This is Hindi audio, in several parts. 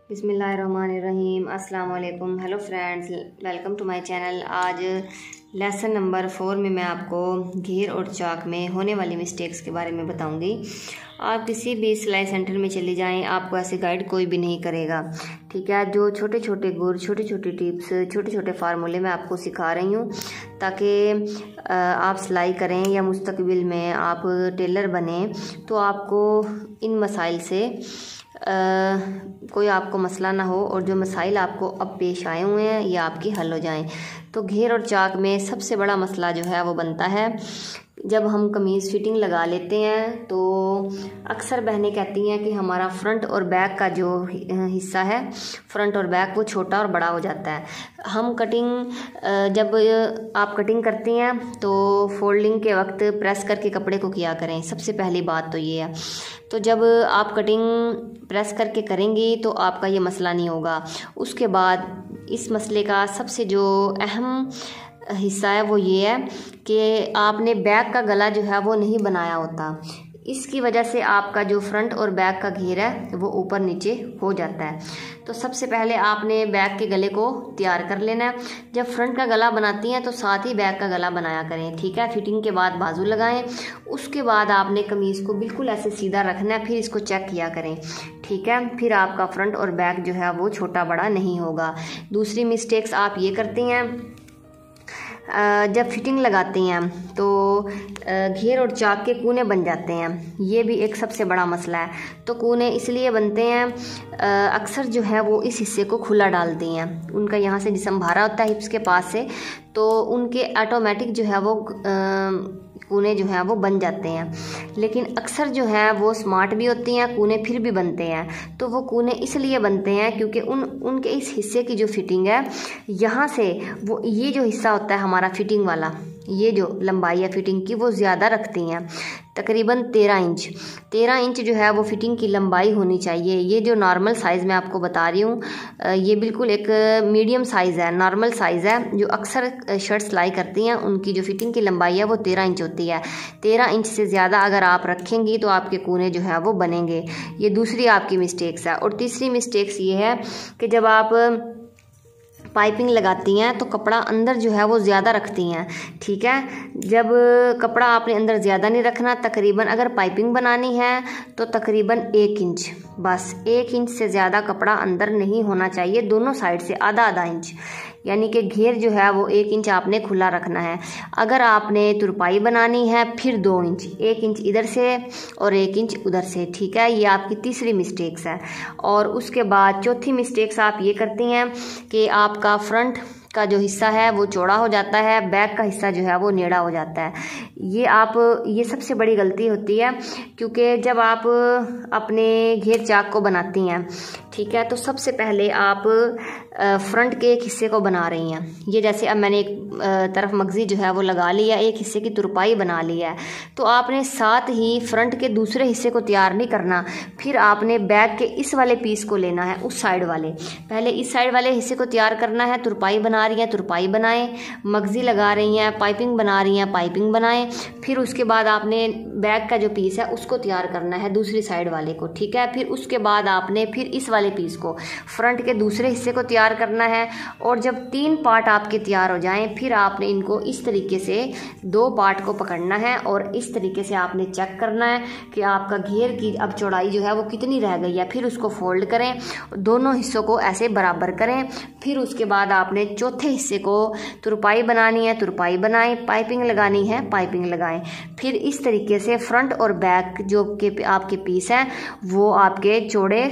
बिस्मिल्लाहिर्रहमानिर्रहीम। अस्सलाम वालेकुम। Hello friends, welcome to my channel. आज लेसन नंबर 4 में मैं आपको घेर और चाक में होने वाली मिस्टेक्स के बारे में बताऊंगी। आप किसी भी सिलाई सेंटर में चले जाएं, आपको ऐसे गाइड कोई भी नहीं करेगा, ठीक है। जो छोटे छोटे गुर, छोटे छोटे टिप्स, छोटे छोटे फार्मूले मैं आपको सिखा रही हूँ ताकि आप सिलाई करें या मुस्तकबिल में आप टेलर बने तो आपको इन मसाइल से कोई आपको मसला ना हो और जो मसाइल आपको अब पेश आए हुए हैं ये आपके हल हो जाएं। तो घेर और चाक में सबसे बड़ा मसला जो है वो बनता है जब हम कमीज़ फिटिंग लगा लेते हैं तो अक्सर बहनें कहती हैं कि हमारा फ्रंट और बैक का जो हिस्सा है, फ्रंट और बैक, वो छोटा और बड़ा हो जाता है। हम कटिंग जब आप कटिंग करती हैं तो फोल्डिंग के वक्त प्रेस करके कपड़े को किया करें। सबसे पहली बात तो ये है। तो जब आप कटिंग प्रेस करके करेंगी तो आपका ये मसला नहीं होगा। उसके बाद इस मसले का सबसे जो अहम हिस्सा है वो ये है कि आपने बैक का गला जो है वो नहीं बनाया होता। इसकी वजह से आपका जो फ्रंट और बैक का घेर है वो ऊपर नीचे हो जाता है। तो सबसे पहले आपने बैक के गले को तैयार कर लेना है। जब फ्रंट का गला बनाती हैं तो साथ ही बैक का गला बनाया करें, ठीक है। फिटिंग के बाद बाजू लगाएं। उसके बाद आपने कमीज़ को बिल्कुल ऐसे सीधा रखना है, फिर इसको चेक किया करें, ठीक है। फिर आपका फ्रंट और बैक जो है वो छोटा बड़ा नहीं होगा। दूसरी मिस्टेक्स आप ये करती हैं, जब फिटिंग लगाती हैं तो घेर और चाक के कूने बन जाते हैं। ये भी एक सबसे बड़ा मसला है। तो कूने इसलिए बनते हैं, अक्सर जो है वो इस हिस्से को खुला डालती हैं। उनका यहाँ से जिस्म भरा होता है हिप्स के पास से, तो उनके ऑटोमेटिक जो है वो कूने जो हैं वो बन जाते हैं। लेकिन अक्सर जो है वो स्मार्ट भी होती हैं, कूने फिर भी बनते हैं। तो वो कूने इसलिए बनते हैं क्योंकि उनके इस हिस्से की जो फिटिंग है, यहाँ से वो ये जो हिस्सा होता है हमारा फिटिंग वाला, ये जो लंबाई है फिटिंग की वो ज़्यादा रखती हैं, तकरीबन 13 इंच जो है वो फिटिंग की लंबाई होनी चाहिए। ये जो नॉर्मल साइज़ मैं आपको बता रही हूँ, ये बिल्कुल एक मीडियम साइज़ है, नॉर्मल साइज़ है। जो अक्सर शर्ट सिलाई करती हैं उनकी जो फिटिंग की लंबाई है वो 13 इंच होती है। 13 इंच से ज़्यादा अगर आप रखेंगी तो आपके कूने जो है वो बनेंगे। ये दूसरी आपकी मिस्टेक्स है। और तीसरी मिस्टेक्स ये है कि जब आप पाइपिंग लगाती हैं तो कपड़ा अंदर जो है वो ज़्यादा रखती हैं, ठीक है। जब कपड़ा आपने अंदर ज़्यादा नहीं रखना, तकरीबन अगर पाइपिंग बनानी है तो तकरीबन 1 इंच, बस 1 इंच से ज़्यादा कपड़ा अंदर नहीं होना चाहिए, दोनों साइड से आधा आधा इंच, यानी कि घेर जो है वो 1 इंच आपने खुला रखना है। अगर आपने तुरपाई बनानी है फिर 2 इंच, 1 इंच इधर से और 1 इंच उधर से, ठीक है। ये आपकी तीसरी मिस्टेक्स है। और उसके बाद चौथी मिस्टेक्स आप ये करती हैं कि आपका फ्रंट का जो हिस्सा है वो चौड़ा हो जाता है, बैक का हिस्सा जो है वो नेड़ा हो जाता है। ये सबसे बड़ी गलती होती है, क्योंकि जब आप अपने घेर चाक को बनाती हैं, ठीक है, तो सबसे पहले आप फ्रंट के एक हिस्से को बना रही हैं। ये जैसे अब मैंने एक तरफ मगज़ी जो है वो लगा लिया, एक हिस्से की तुरपाई बना ली है, तो आपने साथ ही फ्रंट के दूसरे हिस्से को तैयार नहीं करना। फिर आपने बैक के इस वाले पीस को लेना है, उस साइड वाले, पहले इस साइड वाले हिस्से को तैयार करना है। तुरपाई बना रही हैं, तुरपाई बनाएं, मगज़ी लगा रही हैं, पाइपिंग बना रही हैं, पाइपिंग बनाएं। फिर उसके बाद आपने बैक का जो पीस है उसको तैयार करना है, दूसरी साइड वाले को, ठीक है। फिर उसके बाद आपने फिर इस वाले पीस को, फ्रंट के दूसरे हिस्से को तैयार करना है। और जब 3 पार्ट आपके तैयार हो जाएं, फिर आपने इनको इस तरीके से 2 पार्ट को पकड़ना है और इस तरीके से आपने चेक करना है कि आपका घेर की अब चौड़ाई जो है वो कितनी रह गई है। फिर उसको फोल्ड करें, दोनों हिस्सों को ऐसे बराबर करें। फिर उसके बाद आपने चौथे हिस्से को तुरपाई बनानी है, तुरपाई बनाएं, पाइपिंग लगानी है, पाइपिंग लगाएं। फिर इस तरीके से फ्रंट और बैक जो आपके पीस हैं वो आपके चौड़े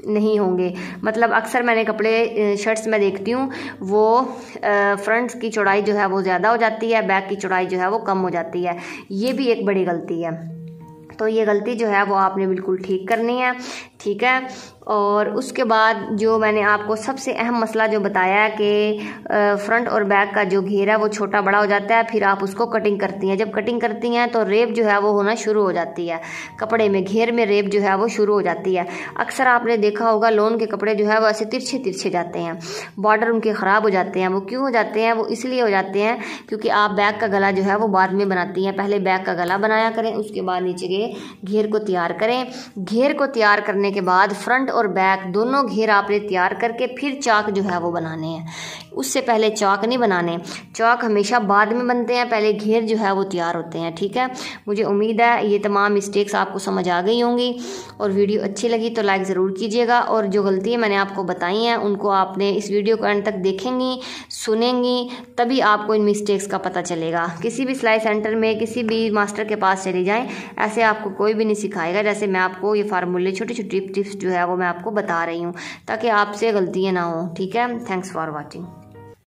नहीं होंगे। मतलब अक्सर मैंने कपड़े शर्ट्स में देखती हूँ वो फ्रंट की चौड़ाई जो है वो ज़्यादा हो जाती है, बैक की चौड़ाई जो है वो कम हो जाती है। ये भी एक बड़ी गलती है। तो ये गलती जो है वो आपने बिल्कुल ठीक करनी है, ठीक है। और उसके बाद जो मैंने आपको सबसे अहम मसला जो बताया कि फ्रंट और बैक का जो घेर है वो छोटा बड़ा हो जाता है, फिर आप उसको कटिंग करती हैं। जब कटिंग करती हैं तो रेप जो है वो होना शुरू हो जाती है, कपड़े में घेर में रेप जो है वो शुरू हो जाती है। अक्सर आपने देखा होगा लोन के कपड़े जो है वो ऐसे तिरछे तिरछे जाते हैं, बॉर्डर उनके ख़राब हो जाते हैं। वो क्यों हो जाते हैं? वो इसलिए हो जाते हैं क्योंकि आप बैक का गला जो है वो बाद में बनाती हैं। पहले बैक का गला बनाया करें, उसके बाद नीचे के घेर को तैयार करें। घेर को तैयार करने लेने के बाद फ्रंट और बैक दोनों घेर आपने तैयार करके फिर चाक जो है वो बनाने हैं। उससे पहले चाक नहीं बनाने, चाक हमेशा बाद में बनते हैं, पहले घेर जो है वो तैयार होते हैं। ठीक है, मुझे उम्मीद है ये तमाम मिस्टेक्स आपको समझ आ गई होंगी और वीडियो अच्छी लगी तो लाइक ज़रूर कीजिएगा। और जो गलतियाँ मैंने आपको बताई हैं उनको आपने इस वीडियो को एंड तक देखेंगी, सुनेंगी, तभी आपको इन मिस्टेक्स का पता चलेगा। किसी भी सिलाई सेंटर में किसी भी मास्टर के पास चली जाएं, ऐसे आपको कोई भी नहीं सिखाएगा जैसे मैं आपको ये फार्मूले छोटी छोटी टिप्स जो है वो मैं आपको बता रही हूँ, ताकि आपसे गलतियाँ ना हो। ठीक है, थैंक्स फॉर वॉचिंग।